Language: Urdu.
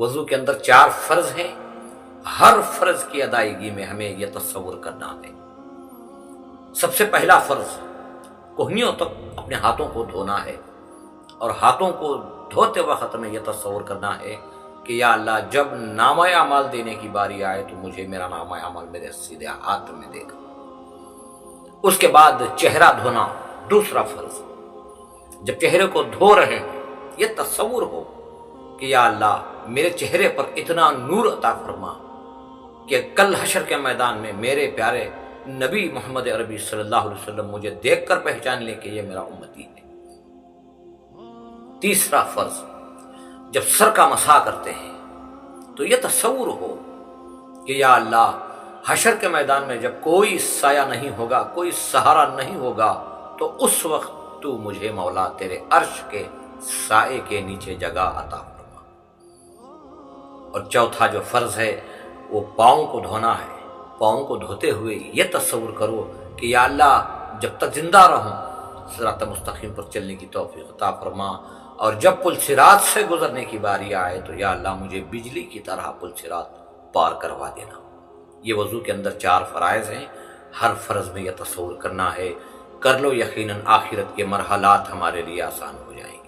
وضو کے اندر 4 فرض ہیں، ہر فرض کی ادائیگی میں ہمیں یہ تصور کرنا ہے۔ سب سے پہلا فرض کوہنیوں تک اپنے ہاتھوں کو دھونا ہے، اور ہاتھوں کو دھوتے وقت ہمیں یہ تصور کرنا ہے کہ یا اللہ جب نامہ اعمال دینے کی باری آئے تو مجھے میرا نامہ اعمال میرے سیدھے ہاتھ میں دے گا۔ اس کے بعد چہرہ دھونا دوسرا فرض۔ جب چہرے کو دھو رہے ہیں یہ تصور ہو کہ یا اللہ میرے چہرے پر اتنا نور عطا فرما کہ کل حشر کے میدان میں میرے پیارے نبی محمد عربی صلی اللہ علیہ وسلم مجھے دیکھ کر پہچان لے کہ یہ میرا امتی ہے۔ تیسرا فرض، جب سر کا مسح کرتے ہیں تو یہ تصور ہو کہ یا اللہ حشر کے میدان میں جب کوئی سایہ نہیں ہوگا، کوئی سہارا نہیں ہوگا، تو اس وقت تو مجھے مولا تیرے عرش کے سائے کے نیچے جگہ عطا فرما۔ اور چوتھا جو فرض ہے وہ پاؤں کو دھونا ہے۔ پاؤں کو دھوتے ہوئے یہ تصور کرو کہ یا اللہ جب تک زندہ رہوں صراط مستقیم پر چلنے کی توفیق عطا فرما، اور جب پل صراط سے گزرنے کی باری آئے تو یا اللہ مجھے بجلی کی طرح پل صراط پار کروا دینا۔ یہ وضو کے اندر 4 فرائض ہیں، ہر فرض میں یہ تصور کرنا ہے، کر لو، یقیناً آخرت کے مرحلات ہمارے لیے آسان ہو جائیں گے۔